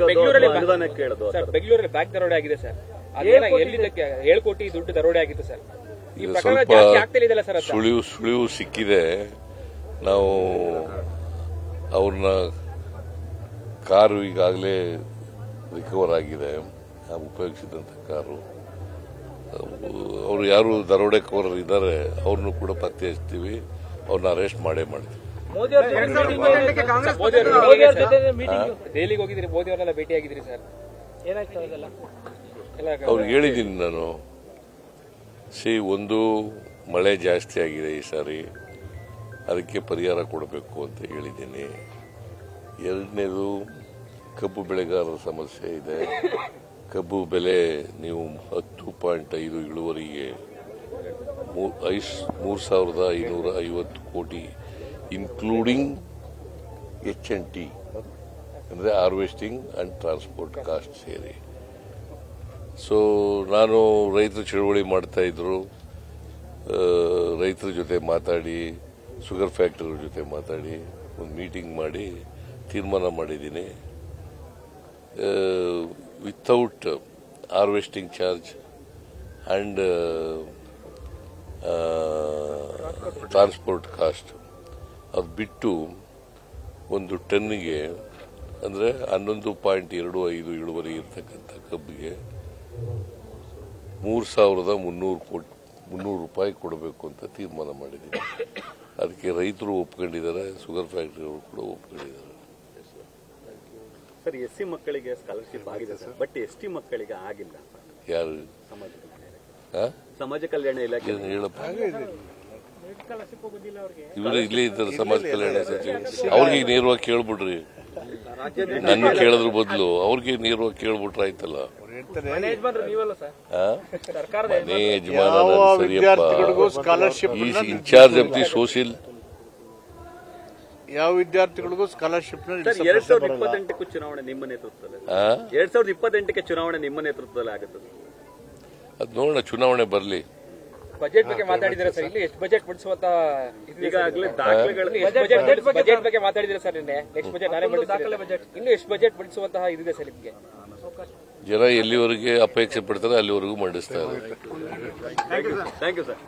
ಬೆಂಗಳೂರಲ್ಲಿ ಬ್ಯಾಗ್ ದರೋಡೆ ಆಗಿದೆ ಸರ್. ಎಲ್ಲಿದ್ದಕ್ಕೆ 7 ಕೋಟಿ ದುಡ್ಡು ದರೋಡೆ ಆಗಿತ್ತು ಸರ್. ಸ್ವಲ್ಪ ಸುಳಿವು ಸಿಕ್ಕಿದೆ. ನಾವು ಅವ್ರನ್ನ ಕಾರು ಈಗಾಗಲೇ ರಿಕವರ್ ಆಗಿದೆ, ಉಪಯೋಗಿಸಿದಂತ ಕಾರು. ಅವರು ಯಾರು ದರೋಡೆಕೋರರು ಇದ್ದಾರೆ ಅವ್ರನ್ನು ಕೂಡ ಪತ್ತೆ ಹಚ್ತೀವಿ, ಅವ್ರನ್ನ ಅರೆಸ್ಟ್ ಮಾಡೇ ಮಾಡ್ತೀವಿ. ದೆಹಲಿಗೆ ಹೋಗಿದ್ರಿ, ಮೋದಿ ಅವರೆಲ್ಲ ಭೇಟಿ ಆಗಿದ್ರಿ ಸರ್, ಏನಾಯ್ತು ಅದೆಲ್ಲ? ಅವ್ರಿಗೆ ಹೇಳಿದ್ದೀನಿ ನಾನು, ಒಂದು ಮಳೆ ಜಾಸ್ತಿ ಆಗಿದೆ ಈ ಸಾರಿ, ಅದಕ್ಕೆ ಪರಿಹಾರ ಕೊಡಬೇಕು ಅಂತ ಹೇಳಿದ್ದೀನಿ. ಎರಡನೇದು ಕಬ್ಬು ಬೆಳೆಗಾರರ ಸಮಸ್ಯೆ ಇದೆ. ಕಬ್ಬು ಬೆಲೆ ನೀವು 10.5 ಇಳುವರಿಗೆ 3,550 ಕೋಟಿ ಇನ್ಕ್ಲೂಡಿಂಗ್ H&T ಅಂದರೆ ಹಾರ್ವೆಸ್ಟಿಂಗ್ ಅಂಡ್ ಟ್ರಾನ್ಸ್ಪೋರ್ಟ್ ಕಾಸ್ಟ್ ಸೇರಿ. ಸೊ ನಾನು ರೈತರ ಚಳವಳಿ ಮಾಡ್ತಾ ಇದ್ರು, ರೈತರ ಜೊತೆ ಮಾತಾಡಿ, ಶುಗರ್ ಫ್ಯಾಕ್ಟರಿ ಜೊತೆ ಮಾತಾಡಿ ಒಂದು ಮೀಟಿಂಗ್ ಮಾಡಿ ತೀರ್ಮಾನ ಮಾಡಿದ್ದೀನಿ. Without harvesting charge and transport cost ಅದು ಬಿಟ್ಟು ಒಂದು ಟನ್ನಿಗೆ ಅಂದರೆ 11.25 ಇಳುವರಿ ಇರತಕ್ಕಂಥ ಕಬ್ಬಿಗೆ 3,300 ರೂಪಾಯಿ ಕೊಡಬೇಕು ಅಂತ ತೀರ್ಮಾನ ಮಾಡಿದ್ದೀನಿ. ಅದಕ್ಕೆ ರೈತರು ಒಪ್ಕೊಂಡಿದ್ದಾರೆ, ಶುಗರ್ ಫ್ಯಾಕ್ಟರಿಯವರು ಕೂಡ ಒಪ್ಕೊಂಡಿದ್ದಾರೆ. ಸರ್, ಎಸ್ಸಿ ಮಕ್ಕಳಿಗೆ ಸ್ಕಾಲರ್ಶಿಪ್ ಆಗಿದೆ ಸರ್, ಬಟ್ ಎಸ್ಟಿ ಮಕ್ಕಳಿಗೆ ಆಗಿಲ್ಲ. ಯಾರು? ಸಮಾಜ ಕಲ್ಯಾಣ ಇಲಾಖೆ ಹೇಳಪ್ಪ, ಇವರು ಇಲ್ಲೇ ಇದ್ದಾರೆ ಸಮಾಜ ಕಲ್ಯಾಣ ಸಚಿವರು. ಅವ್ರಿಗೆ ನೇರವಾಗಿ ಕೇಳ್ಬಿಡ್ರಿ, ನನ್ನ ಕೇಳೋದ್ರ ಬದಲು ಅವ್ರಿಗೆ ನೇರವಾಗಿ ಕೇಳ್ಬಿಟ್ರೆ ಆಯ್ತಲ್ಲ. ಮನೆ ಯಜಮಾನ ಸರಿಯಪ್ಪ, ಇನ್ಚಾರ್ಜ್ ಆಫ್ ದಿ ಸೋಷಿಯಲ್. ಯಾವ ವಿದ್ಯಾರ್ಥಿಗಳಿಗೂ ಸ್ಕಾಲರ್ಶಿಪ್ 2028 ಚುನಾವಣೆ ನಿಮ್ಮ ನೇತೃತ್ವದಲ್ಲಿ, 2028ಕ್ಕೆ ಚುನಾವಣೆ ನಿಮ್ಮ ನೇತೃತ್ವದಲ್ಲಿ ಆಗುತ್ತದೆ. ಅದು ನೋಡೋಣ, ಚುನಾವಣೆ ಬರಲಿ. ಬಜೆಟ್ ಬಗ್ಗೆ ಮಾತಾಡಿದ್ರೆ ಸರ್, ಇಲ್ಲಿ ಎಷ್ಟು ಬಜೆಟ್ ಬಿಡಿಸುವಂತ ಈಗಾಗಲೇ ದಾಖಲೆಗಳು ಬಜೆಟ್ ಬಗ್ಗೆ ಮಾತಾಡಿದ್ರೆ ಸರ್, ನಿನ್ನೆ ನೆಕ್ಸ್ಟ್ ಬಜೆಟ್ ನಾನೇ ದಾಖಲೆ ಬಜೆಟ್ ಇನ್ನು ಎಷ್ಟು ಬಜೆಟ್ ಬಿಡಿಸುವಂತಹ ಇದಿದೆ ಸರ್ ನಿಮಗೆ? ಜನ ಎಲ್ಲಿವರೆಗೆ ಅಪೇಕ್ಷೆ ಪಡ್ತಾರೆ ಅಲ್ಲಿವರೆಗೂ ಮಂಡಿಸ್ತಾರೆ. Thank you sir.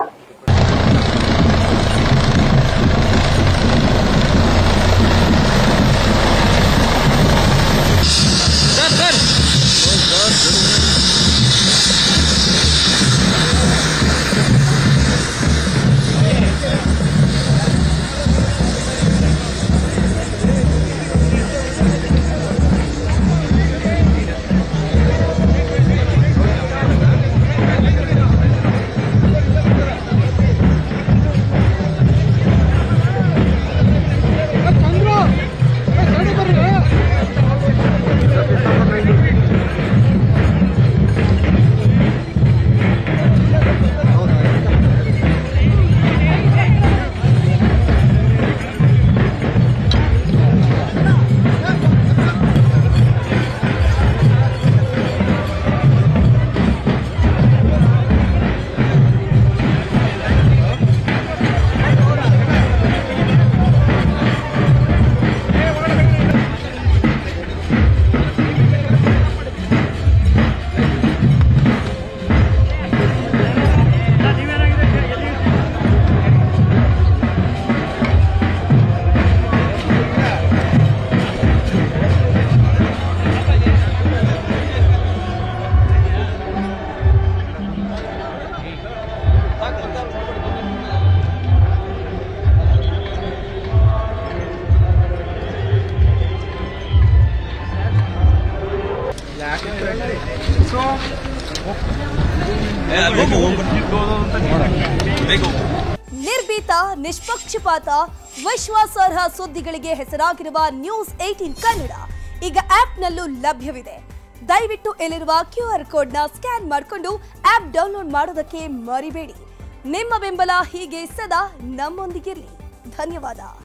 ನಿರ್ಭೀತ, ನಿಷ್ಪಕ್ಷಪಾತ, ವಿಶ್ವಾಸಾರ್ಹ ಸುದ್ದಿಗಳಿಗೆ ಹೆಸರಾಗಿರುವ ನ್ಯೂಸ್ 18 ಕನ್ನಡ ಈಗ ಆಪ್ನಲ್ಲೂ ಲಭ್ಯವಿದೆ. ದಯವಿಟ್ಟು ಇಲ್ಲಿರುವ QR ಕೋಡ್ನ ಸ್ಕ್ಯಾನ್ ಮಾಡಿಕೊಂಡು ಆಪ್ ಡೌನ್ಲೋಡ್ ಮಾಡೋದಕ್ಕೆ ಮರಿಬೇಡಿ. ನಿಮ್ಮ ಬೆಂಬಲ ಹೀಗೆ ಸದಾ ನಮ್ಮೊಂದಿಗಿರಲಿ. ಧನ್ಯವಾದ.